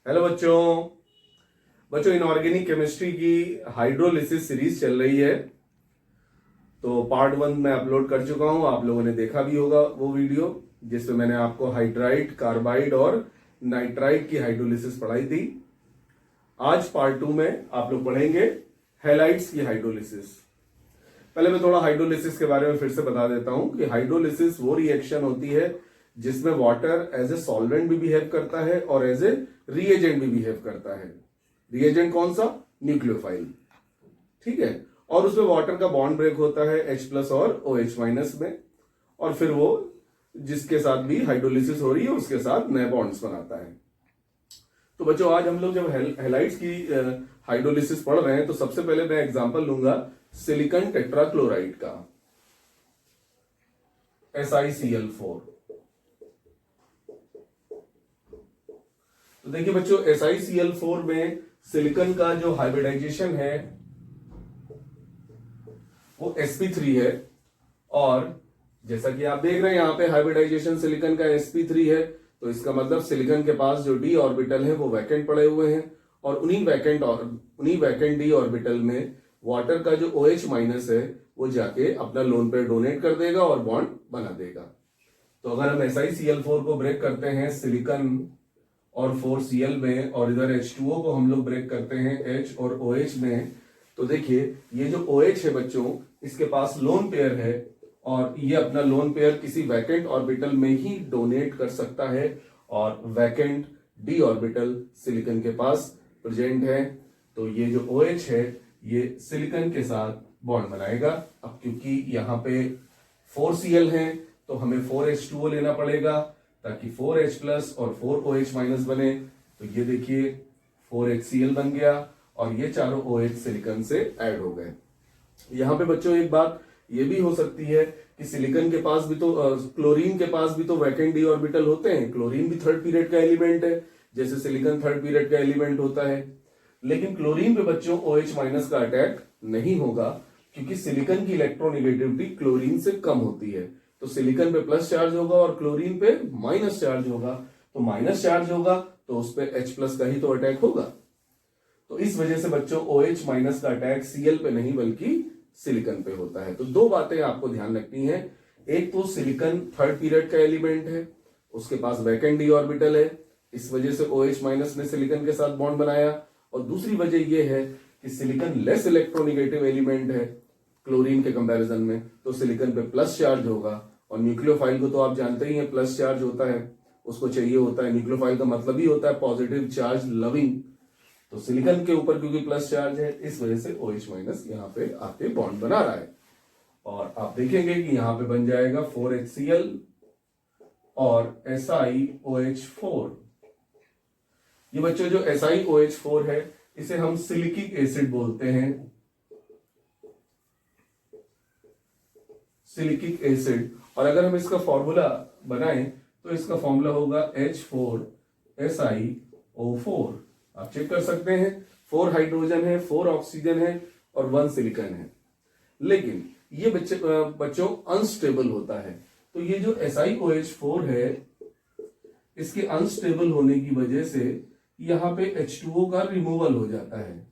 Hello बच्चों। Inorganic chemistry की hydrolysis series चल रही है। तो पार्ट 1 मैं अपलोड कर चुका हूं, आप लोगों ने देखा भी होगा वो वीडियो जिसमें मैंने आपको हाइड्राइड, कार्बाइड और नाइट्राइड की हाइड्रोलिसिस पढ़ाई थी। आज पार्ट 2 में आप लोग पढ़ेंगे हैलाइड्स की हाइड्रोलिसिस। पहले मैं थोड़ा हाइड्रोलिसिस के बारे में फिर से बता देता हूं कि हाइड्रोलिसिस वो रिएक्शन होती है जिसमें वाटर एज ए सॉल्वेंट भी बिहेव करता है और एज ए रिएजेंट भी बिहेव करता है। रिएजेंट कौन सा? न्यूक्लियोफाइल। ठीक है। और उसमें वाटर का बॉन्ड ब्रेक होता है H+ और OH- में, और फिर वो जिसके साथ भी हाइड्रोलिसिस हो रही है उसके साथ नए बॉन्ड्स बनाता है। तो बच्चों, आज हम लोग जब हैलाइड्स की हाइड्रोलिसिस पढ़ रहे हैं तो सबसे पहले मैं एग्जांपल लूंगा सिलिकॉन टेट्राक्लोराइड का, SiCl4। तो देखिए बच्चों, SiCl4 में सिलिकॉन का जो हाइब्रिडाइजेशन है वो sp3 है, और जैसा कि आप देख रहे हैं यहां पे हाइब्रिडाइजेशन सिलिकॉन का sp3 है, तो इसका मतलब सिलिकॉन के पास जो d ऑर्बिटल है वो वैकेंट पड़े हुए हैं, और उन्हीं वैकेंट d ऑर्बिटल में वाटर का जो OH- है वो जाके अपना लोन पेयर डोनेट कर देगा और बॉन्ड बना देगा। तो अगर हम SiCl4 को ब्रेक करते हैं सिलिकॉन और 4Cl में, और इधर H2O को हम लोग ब्रेक करते हैं H और OH में, तो देखिए ये जो OH है बच्चों, इसके पास लोन पेयर है, और ये अपना लोन पेयर किसी वैकेंट ऑर्बिटल में ही डोनेट कर सकता है, और वैकेंट d ऑर्बिटल सिलिकॉन के पास प्रेजेंट है। तो ये जो OH है ये सिलिकॉन के साथ बॉन्ड बनाएगा। अब क्योंकि यहाँ पे 4Cl है तो हमें 4H2O लेना पड़ेगा ताकि 4H+ और 4OH- बने। तो ये देखिए 4HCl बन गया, और ये चारों OH सिलिकॉन से ऐड हो गए। यहां पे बच्चों एक बात ये भी हो सकती है कि सिलिकॉन के पास भी तो क्लोरीन के पास भी तो वैकेंट d ऑर्बिटल होते हैं। क्लोरीन भी थर्ड पीरियड का एलिमेंट है, जैसे सिलिकॉन थर्ड पीरियड का एलिमेंट होता है। लेकिन क्लोरीन पे बच्चों OH- का अटैक नहीं होगा, क्योंकि सिलिकॉन की इलेक्ट्रोनेगेटिविटी क्लोरीन से कम होती है। तो सिलिकॉन पे प्लस चार्ज होगा और क्लोरीन पे माइनस चार्ज होगा। तो माइनस चार्ज होगा तो उस पे H+ का ही तो अटैक होगा। तो इस वजह से बच्चों OH- का अटैक Cl पे नहीं बल्कि सिलिकॉन पे होता है। तो दो बातें आपको ध्यान रखनी है। एक तो सिलिकॉन थर्ड पीरियड का एलिमेंट है, उसके पास वैकेंट d ऑर्बिटल है, इस वजह से OH- ने सिलिकॉन के साथ बॉन्ड बनाया। और दूसरी वजह यह है कि सिलिकॉन लेस इलेक्ट्रोनेगेटिव एलिमेंट है क्लोरीन के कंपैरिजन में, तो सिलिकॉन पे प्लस चार्ज होगा। और न्यूक्लियोफाइल को तो आप जानते ही हैं, प्लस चार्ज होता है, उसको चाहिए होता है। न्यूक्लियोफाइल का मतलब ही होता है पॉजिटिव चार्ज लविंग। तो सिलिकॉन के ऊपर क्योंकि प्लस चार्ज है, इस वजह से OH- यहाँ पे आके बॉन्ड बना रहा है। और आप देखेंगे कि यहां पे बन जाएगा 4HCl और SiOH4। ये बच्चों जो SiOH4 है इसे हम सिलिकिक एसिड बोलते हैं, सिलिकिक एसिड। और अगर हम इसका फॉर्मूला बनाएं तो इसका फॉर्मूला होगा H4SiO4। आप चेक कर सकते हैं, 4 हाइड्रोजन है, 4 ऑक्सीजन है और 1 सिलिकॉन है। लेकिन ये बच्चों अनस्टेबल होता है। तो ये जो SiOH4 है इसके अनस्टेबल होने की वजह से यहां पे H2O का रिमूवल हो जाता है।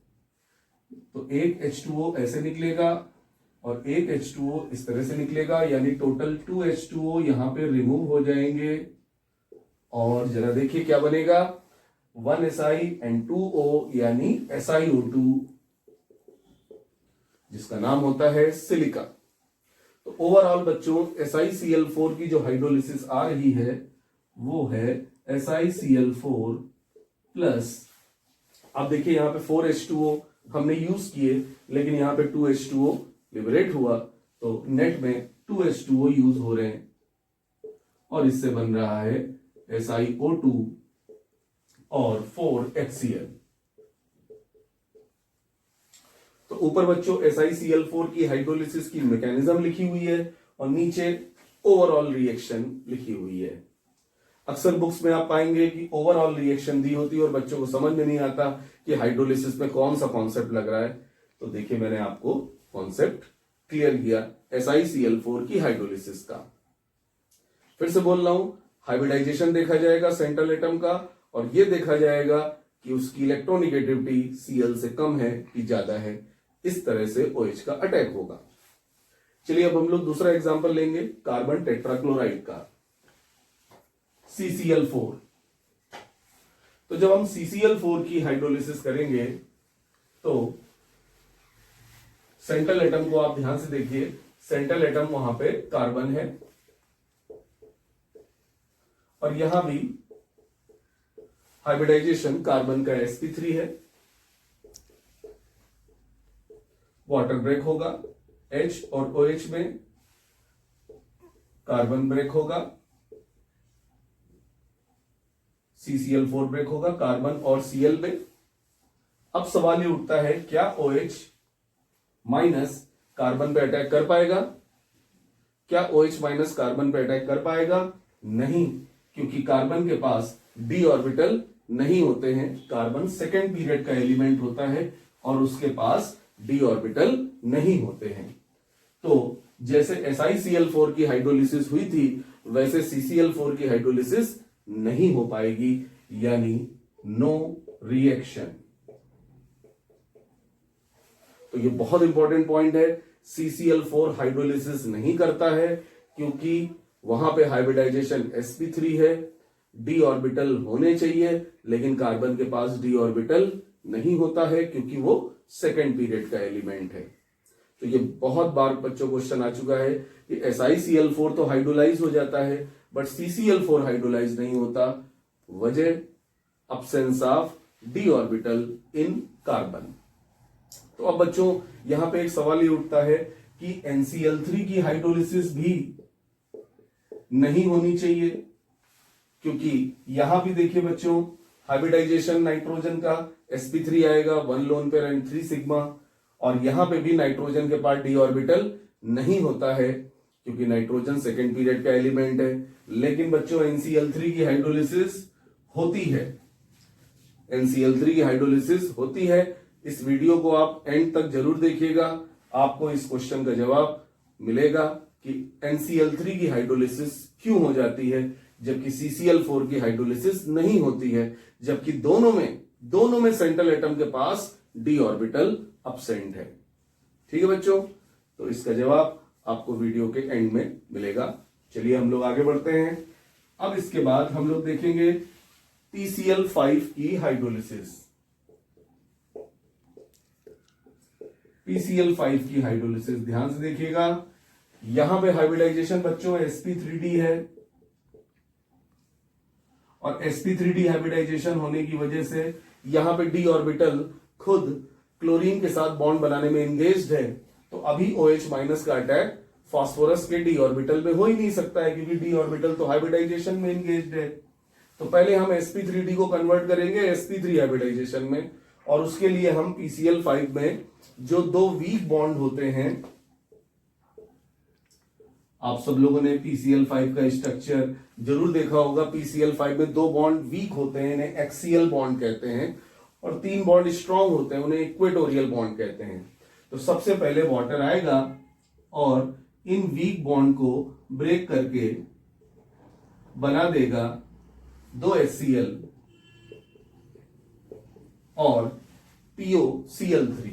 तो एक H2O ऐसे निकलेगा और एक H2O इस तरह से निकलेगा, यानी टोटल 2 H2O यहां पे रिमूव हो जाएंगे। और जरा देखिए क्या बनेगा, 1 Si and 2 O यानी SiO2, जिसका नाम होता है सिलिका। तो ओवरऑल बच्चों SiCl4 की जो हाइड्रोलिसिस आ रही है वो है SiCl4 प्लस, आप देखिए यहां पे 4H2O हमने यूज किए, लेकिन यहां पे 2H2O लिबरेट हुआ, तो नेट में 2H2O यूज हो रहे हैं, और इससे बन रहा है SiO2 और 4HCl। तो ऊपर बच्चों SiCl4 की हाइड्रोलिसिस की मैकेनिज्म लिखी हुई है और नीचे ओवरऑल रिएक्शन लिखी हुई है। अक्सर बुक्स में आप पाएंगे कि ओवरऑल रिएक्शन दी होती है और बच्चों को समझ में नहीं आता कि हाइड्रोलिसिस में कौन सा कॉन्सेप्ट लग रहा है। तो देखिए मैंने आपको कॉन्सेप्ट क्लियर किया SiCl4 की हाइड्रोलिसिस का। फिर से बोल रहा हूं, हाइब्रिडाइजेशन देखा जाएगा सेंट्रल एटम का, और ये देखा जाएगा कि उसकी इलेक्ट्रोनिगेटिविटी Cl से कम है कि ज्यादा है। इस तरह से OH का अटैक होगा। चलिए अब हम लोग दूसरा एग्जांपल लेंगे कार्बन टेट्राक्लोराइड का, CCl4। तो जब हम CCl4 की हाइड्रोलिसिस करेंगे तो सेंट्रल एटम को आप ध्यान से देखिए, सेंट्रल एटम वहां पे कार्बन है और यहां भी हाइब्रिडाइजेशन कार्बन का sp3 है, वाटर ब्रेक होगा, H और OH में कार्बन ब्रेक होगा, CCl4 ब्रेक होगा कार्बन और Cl में। अब सवाल ये उठता है, क्या OH माइनस कार्बन पे अटैक कर पाएगा? क्या OH माइनस कार्बन पे अटैक कर पाएगा? नहीं, क्योंकि कार्बन के पास d ऑर्बिटल नहीं होते हैं। कार्बन सेकेंड पीरियड का एलिमेंट होता है और उसके पास d ऑर्बिटल नहीं होते हैं। तो जैसे SiCl4 की हाइड्रोलिसिस हुई थी वैसे CCl4 की हाइड्रोलिसिस नहीं हो पाएगी, यानी नो रिएक्शन। तो ये बहुत इंपॉर्टेंट पॉइंट है, CCl4 हाइड्रोलिसिस नहीं करता है क्योंकि वहां पे हाइब्रिडाइजेशन sp3 है, d ऑर्बिटल होने चाहिए, लेकिन कार्बन के पास d ऑर्बिटल नहीं होता है क्योंकि वो सेकेंड पीरियड का एलिमेंट है। तो ये बहुत बार बच्चों को क्वेश्चन आ चुका है कि SiCl4 तो हाइड्रोलाइज हो जाता है बट CCl4 हाइड्रोलाइज नहीं होता। वजह, absence of d orbital in carbon. तो अब बच्चों यहां पे एक सवाल ये उठता है कि NCl3 की हाइड्रोलिसिस भी नहीं होनी चाहिए, क्योंकि यहां भी देखिए बच्चों हाइब्रिडाइजेशन नाइट्रोजन का sp3 आएगा, 1 लोन पेयर एंड 3 सिग्मा, और यहां पे भी नाइट्रोजन के पास d ऑर्बिटल नहीं होता है क्योंकि नाइट्रोजन सेकेंड पीरियड का एलिमेंट है। लेकिन बच्चों NCl3 की हाइड्रोलिसिस होती है, NCl3 की हाइड्रोलिसिस होती है। इस वीडियो को आप एंड तक जरूर देखिएगा, आपको इस क्वेश्चन का जवाब मिलेगा कि NCl3 की हाइड्रोलिसिस क्यों हो जाती है जबकि CCl4 की हाइड्रोलिसिस नहीं होती है, जबकि दोनों में सेंट्रल एटम के पास d ऑर्बिटल अब्सेंट है। ठीक है बच्चों, तो इसका जवाब आपको वीडियो के एंड में मिलेगा। चलिए हम लोग आगे बढ़ते हैं। अब इसके बाद हम लोग देखेंगे PCl5 की हाइड्रोलिसिस। PCl5 की हाइड्रोलिसिस ध्यान से देखिएगा, यहां पे हाइब्रिडाइजेशन बच्चों sp3d है और sp3d हाइब्रिडाइजेशन होने की वजह से यहां पे d ऑर्बिटल खुद क्लोरीन के साथ बॉन्ड बनाने में एंगेज्ड है। तो अभी OH माइनस का अटैक फास्फोरस के d ऑर्बिटल में हो ही नहीं सकता है क्योंकि d ऑर्बिटल तो हाइब्रिडाइजेशन में एंगेज्ड है। तो पहले हम sp3d को कन्वर्ट करेंगे sp3 हाइब्रिडाइजेशन में, और उसके लिए हम PCl5 में जो 2 वीक बॉन्ड होते हैं, आप सब लोगों ने PCl5 का स्ट्रक्चर जरूर देखा होगा। PCl5 में 2 बॉन्ड वीक होते हैं, इन्हें एक्सियल बॉन्ड कहते हैं, और 3 बॉन्ड स्ट्रांग होते हैं, उन्हें इक्वेटोरियल बॉन्ड कहते हैं। तो सबसे पहले वाटर आएगा और इन वीक बॉन्ड को ब्रेक करके बना देगा 2 HCl और POCl3,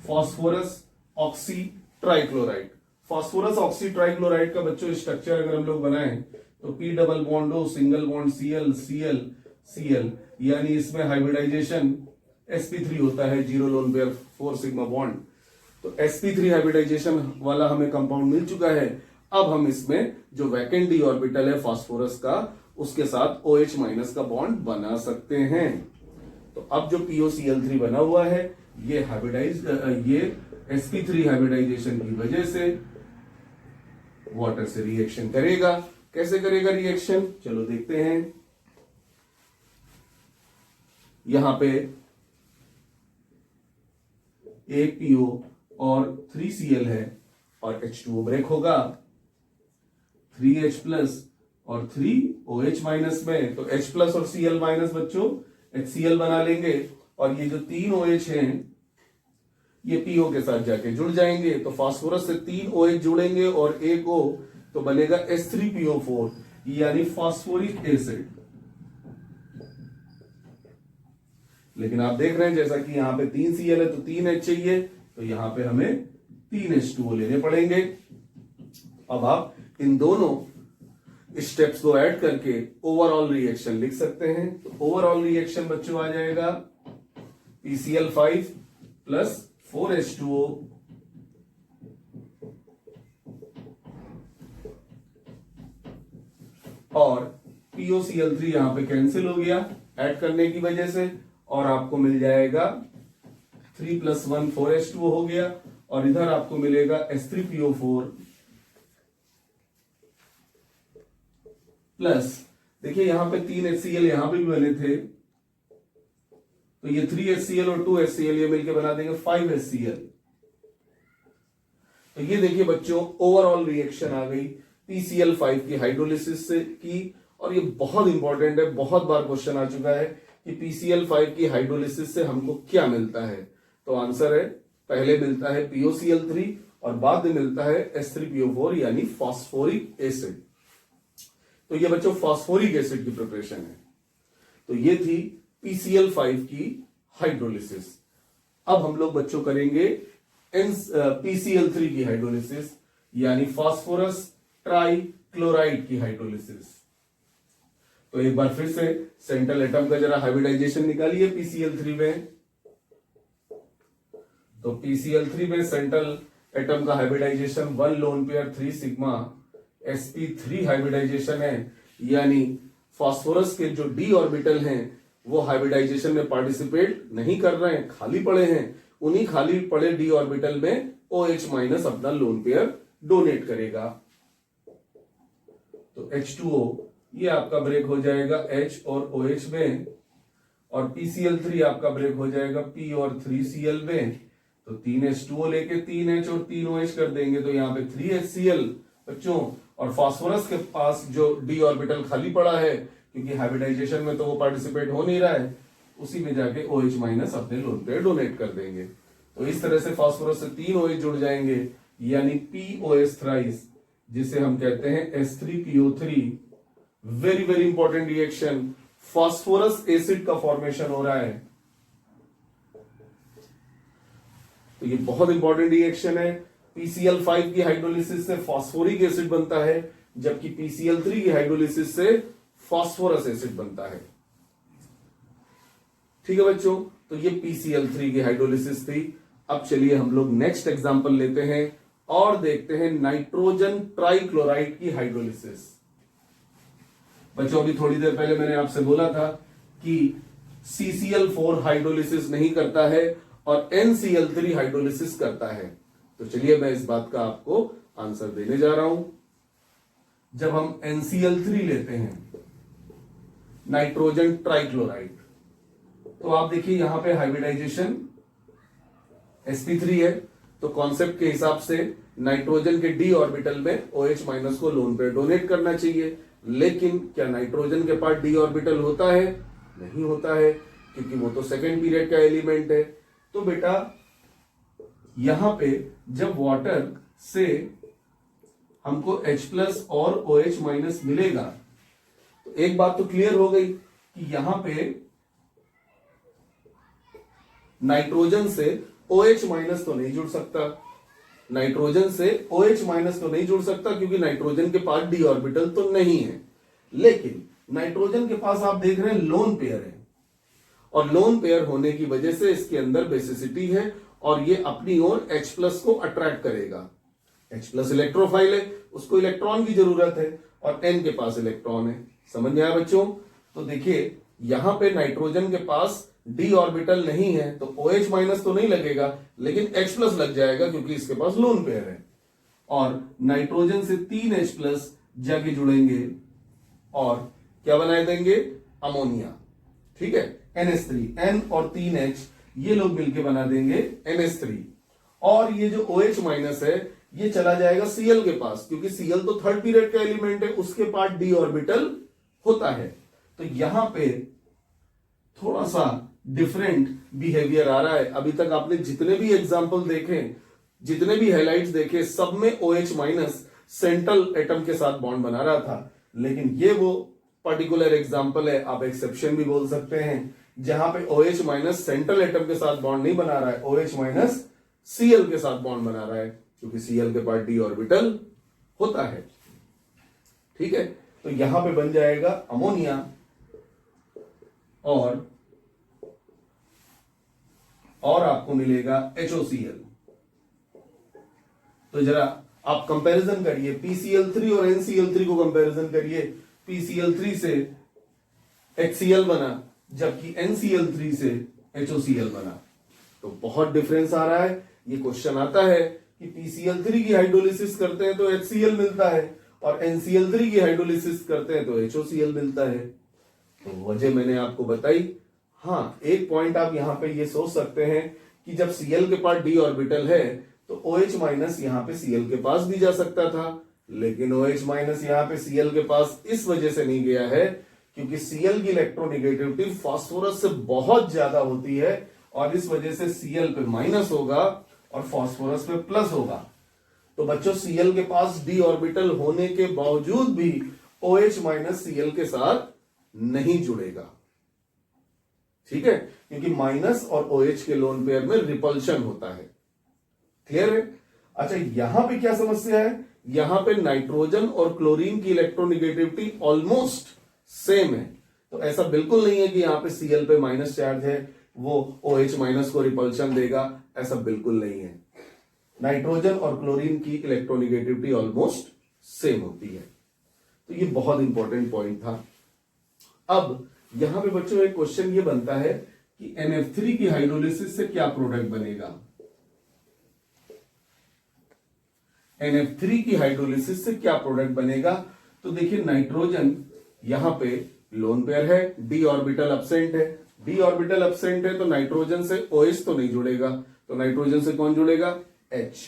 phosphorus oxy trichloride. Phosphorus oxy trichloride का बच्चों स्ट्रक्चर अगर हम लोग बनाएं तो P double bond O, single bond Cl, Cl, Cl, यानी इसमें हाइब्रिडाइजेशन sp3 होता है, 0 लोन पेयर 4 सिग्मा बॉन्ड। तो sp3 हाइब्रिडाइजेशन वाला हमें कंपाउंड मिल चुका है। अब हम इसमें जो वैकेंट d ऑर्बिटल है फास्फोरस का, उसके साथ OH माइनस का बॉन्ड बना सकते हैं। तो अब जो POCl3 बना हुआ है ये sp3 हाइब्रिडाइजेशन की वजह से वाटर से रिएक्शन करेगा। कैसे करेगा रिएक्शन, चलो देखते हैं। यहां पे एक PO और 3Cl है और H2O ब्रेक होगा, 3H प्लस और 3OH माइनस में, तो H प्लस और Cl माइनस बच्चों HCl बना लेंगे, और ये जो 3 OH हैं ये PO के साथ जाके जुड़ जाएंगे। तो फास्फोरस से 3 OH जुड़ेंगे और एक O, तो बनेगा H3PO4 यानी फास्फोरिक एसिड। लेकिन आप देख रहे हैं जैसा कि यहाँ पे 3 Cl है तो 3 H चाहिए, तो यहाँ पे हमें 3 H2O लेने पड़ेंगे। अब आप इन दोनों स्टेप्स को ऐड करके ओवरऑल रिएक्शन लिख सकते हैं। तो ओवरऑल रिएक्शन बच्चों आ जाएगा PCl5 प्लस 4H2O और POCl3 यहां पे कैंसिल हो गया ऐड करने की वजह से, और आपको मिल जाएगा 3 + 1 4H2O हो गया, और इधर आपको मिलेगा H3PO4 प्लस, देखिए यहां पे 3 HCl यहां पे भी बने थे, तो ये 3 HCl और 2 HCl ये मिलके बना देंगे 5 HCl। तो ये देखिए बच्चों ओवरऑल रिएक्शन आ गई PCl5 की हाइड्रोलिसिस से की, और ये बहुत इंपॉर्टेंट है, बहुत बार क्वेश्चन आ चुका है कि PCl5 की हाइड्रोलिसिस से हमको क्या मिलता है। तो आंसर है पहले मिलता है POCl3 और बाद में मिलता है H3PO4 यानी फास्फोरिक एसिड। तो ये बच्चों फास्फोरिक एसिड की प्रिपरेशन है। तो ये थी PCl5 की हाइड्रोलिसिस। अब हम लोग बच्चों करेंगे PCl3 की हाइड्रोलिसिस यानी फास्फोरस ट्राई क्लोराइड की हाइड्रोलिसिस। तो एक बार फिर से सेंट्रल एटम का जरा हाइब्रिडाइजेशन निकालिए PCl3 में। तो PCl3 में सेंट्रल एटम का hybridization 1 lone pair 3 sigma sp3 hybridization है, यानी फास्फोरस के जो d ऑर्बिटल हैं वो हाइब्रिडाइजेशन में पार्टिसिपेट नहीं कर रहे हैं, खाली पड़े हैं। उन्हीं खाली पड़े d ऑर्बिटल में OH- अपना लोन पेयर डोनेट करेगा। तो H2O ये आपका ब्रेक हो जाएगा H और OH में, और PCl3 आपका ब्रेक हो जाएगा P और 3Cl में। तो 3 H2O लेके 3 H और 3 OH कर देंगे, तो यहाँ पे 3 HCl बच्चों, और फास्फोरस के पास जो d ऑर्बिटल खाली पड़ा है क्योंकि हाइब्रिडाइजेशन में तो वो पार्टिसिपेट हो नहीं रहा है, उसी में जाके OH- अपने लोन पेयर डोनेट कर देंगे। तो इस तरह से फास्फोरस से 3 OH जुड़ जाएंगे यानी POS थ्राइस, जिसे हम कहते हैं H3PO3। Very very important reaction, phosphorus acid का फॉर्मेशन हो रहा है। तो ये बहुत इंपॉर्टेंट रिएक्शन है। PCl5 की हाइड्रोलिसिस से फास्फोरिक एसिड बनता है, जबकि PCl3 की हाइड्रोलिसिस से फास्फोरस एसिड बनता है। ठीक है बच्चों, तो ये PCl3 की हाइड्रोलिसिस थी। अब चलिए हम लोग नेक्स्ट एग्जांपल लेते हैं और देखते हैं नाइट्रोजन ट्राइक्लोराइड की हाइड्रोलिसिस। बच्चों अभी थोड़ी देर पहले मैंने आपसे बोला था कि CCl4 हाइड्रोलिसिस नहीं करता है और NCl3 हाइड्रोलिसिस करता है। तो चलिए मैं इस बात का आपको आंसर देने जा रहा हूं। जब हम NCl3 लेते हैं नाइट्रोजन ट्राइक्लोराइड, तो आप देखिए यहां पे हाइब्रिडाइजेशन sp3 है, तो कॉन्सेप्ट के हिसाब से नाइट्रोजन के d ऑर्बिटल में OH- को लोन पेयर डोनेट करना चाहिए। लेकिन क्या नाइट्रोजन के पास d ऑर्बिटल होता है? नहीं होता है, क्योंकि वो तो सेकेंड पीरियड का एलिमेंट है। तो बेटा यहां पे जब वाटर से हमको H+ और OH- मिलेगा, तो एक बात तो क्लियर हो गई कि यहां पे नाइट्रोजन से OH- तो नहीं जुड़ सकता, नाइट्रोजन से OH- तो नहीं जुड़ सकता क्योंकि नाइट्रोजन के पास d ऑर्बिटल तो नहीं है। लेकिन नाइट्रोजन के पास आप देख रहे हैं लोन पेयर है, और लोन पेयर होने की वजह से इसके अंदर बेसिसिटी है और ये अपनी ओर H+ को अट्रैक्ट करेगा। H+ इलेक्ट्रोफाइल है, उसको इलेक्ट्रॉन की जरूरत है, और N के पास इलेक्ट्रॉन है। समझ में आया बच्चों? तो देखिए यहां पे नाइट्रोजन के पास d ऑर्बिटल नहीं है तो OH- तो नहीं लगेगा, लेकिन H+ लग जाएगा क्योंकि इसके पास लोन पेयर है। और नाइट्रोजन से 3 H+ जाके जुड़ेंगे और क्या बनाए देंगे? अमोनिया। ठीक है, NH3, N और 3 H ये लोग मिलके बना देंगे NH3। और ये जो OH- है ये चला जाएगा Cl के पास, क्योंकि Cl तो थर्ड पीरियड का एलिमेंट है, उसके पास d ऑर्बिटल होता है। तो यहां पे थोड़ा सा डिफरेंट बिहेवियर आ रहा है। अभी तक आपने जितने भी एग्जाम्पल देखे, जितने भी हाइलाइट्स देखे, सब में OH- सेंट्रल एटम के साथ बॉन्ड बना रहा था, लेकिन ये वो पर्टिकुलर एग्जाम्पल है, आप एक्सेप्शन भी बोल सकते हैं, जहां पे OH माइनस सेंट्रल एटम के साथ बॉन्ड नहीं बना रहा है, OH माइनस Cl के साथ बॉन्ड बना रहा है, क्योंकि Cl के पास d ऑर्बिटल होता है। ठीक है, तो यहां पे बन जाएगा अमोनिया और आपको मिलेगा HOCl। तो जरा आप कंपैरिजन करिए, PCl3 और NCl3 को कंपैरिजन करिए। PCl3 से HCl बना, जबकि NCl3 से HOCl बना, तो बहुत डिफरेंस आ रहा है। ये क्वेश्चन आता है कि PCl3 की हाइड्रोलिसिस करते हैं तो HCl मिलता है, और NCl3 की हाइड्रोलिसिस करते हैं तो HOCl मिलता है। तो वजह मैंने आपको बताई। हाँ, एक पॉइंट आप यहां पे ये सोच सकते हैं कि जब Cl के पास d ऑर्बिटल है तो OH माइनस यहां पे Cl के पास भी जा सकता था, लेकिन OH माइनस यहां पे Cl के पास इस वजह से नहीं गया है क्योंकि Cl की इलेक्ट्रोनेगेटिविटी फास्फोरस से बहुत ज्यादा होती है, और इस वजह से Cl पे माइनस होगा और फास्फोरस पे प्लस होगा। तो बच्चों, Cl के पास d ऑर्बिटल होने के बावजूद भी OH माइनस Cl के साथ नहीं जुड़ेगा। ठीक है, क्योंकि माइनस और OH के लोन पेयर में रिपल्शन होता है। क्लियर है? अच्छा, यहां पे क्या समस्या है? यहां पे नाइट्रोजन और क्लोरीन की इलेक्ट्रोनेगेटिविटी ऑलमोस्ट सेम है। तो ऐसा बिल्कुल नहीं है कि यहां पे Cl पे माइनस चार्ज है वो OH माइनस को रिपल्शन देगा, ऐसा बिल्कुल नहीं है। नाइट्रोजन और क्लोरीन की इलेक्ट्रोनेगेटिविटी ऑलमोस्ट सेम होती है। तो ये बहुत इंपॉर्टेंट पॉइंट था। अब यहां पे बच्चों एक क्वेश्चन ये बनता है कि NF3 की हाइड्रोलिसिस से क्या प्रोडक्ट बनेगा। NF3 की हाइड्रोलिसिस से क्या प्रोडक्ट बनेगा? तो देखिए, नाइट्रोजन यहां पे लोन पेयर है, d ऑर्बिटल एब्सेंट है। d ऑर्बिटल एब्सेंट है तो नाइट्रोजन से OH तो नहीं जुड़ेगा, तो नाइट्रोजन से कौन जुड़ेगा? H।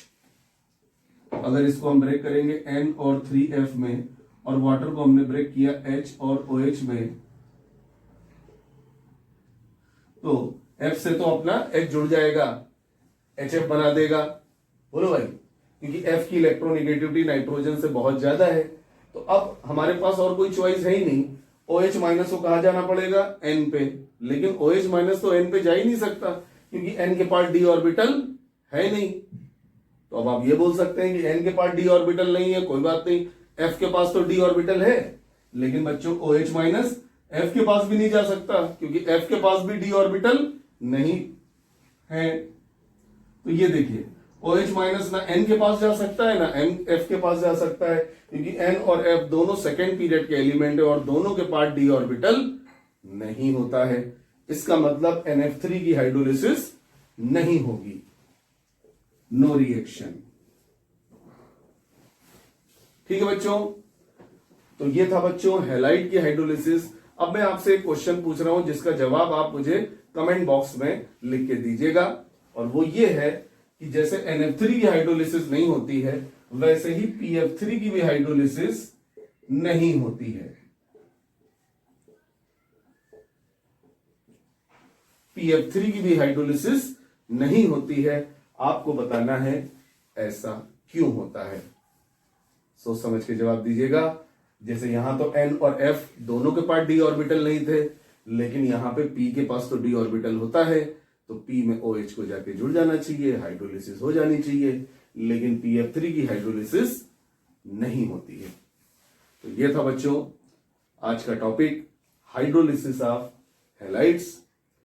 अगर इसको हम ब्रेक करेंगे N और 3F में, और वाटर को हमने ब्रेक किया H और OH में, तो F से तो अपना H जुड़ जाएगा, HF बना देगा। बोलो भाई, क्योंकि F की इलेक्ट्रोनेगेटिविटी नाइट्रोजन से बहुत ज्यादा है। तो अब हमारे पास और कोई चॉइस है ही नहीं, OH माइनस को कहा जाना पड़ेगा N पे, लेकिन OH माइनस तो N पे जा ही नहीं सकता क्योंकि N के पास d ऑर्बिटल है नहीं। तो अब आप ये बोल सकते हैं कि N के पास d ऑर्बिटल नहीं है, कोई बात नहीं, F के पास तो d ऑर्बिटल है, लेकिन बच्चों OH माइनस F के पास भी नहीं जा सकता क्योंकि F के पास भी d ऑर्बिटल नहीं है। तो ये देखिए, OH माइनस ना N के पास जा सकता है ना F के पास जा सकता है, क्योंकि N और F दोनों सेकेंड पीरियड के एलिमेंट है और दोनों के पास d ऑर्बिटल नहीं होता है। इसका मतलब NF3 की हाइड्रोलिसिस नहीं होगी, नो रिएक्शन। ठीक है बच्चों, तो ये था बच्चों हैलाइड की हाइड्रोलिसिस। अब मैं आपसे एक क्वेश्चन पूछ रहा हूं जिसका जवाब आप मुझे कमेंट बॉक्स में लिख के दीजिएगा, और वो ये है कि जैसे NF3 की हाइड्रोलिसिस नहीं होती है, वैसे ही PF3 की भी हाइड्रोलिसिस नहीं होती है। PF3 की भी हाइड्रोलिसिस नहीं होती है, आपको बताना है ऐसा क्यों होता है। सोच समझ के जवाब दीजिएगा। जैसे यहां तो N और F दोनों के पास d ऑर्बिटल नहीं थे, लेकिन यहां पे P के पास तो d ऑर्बिटल होता है, तो P में OH को जाके जुड़ जाना चाहिए, हाइड्रोलिसिस हो जानी चाहिए, लेकिन PF3 की हाइड्रोलिसिस नहीं होती है। तो ये था बच्चों आज का टॉपिक, हाइड्रोलिसिस ऑफ हैलाइड्स।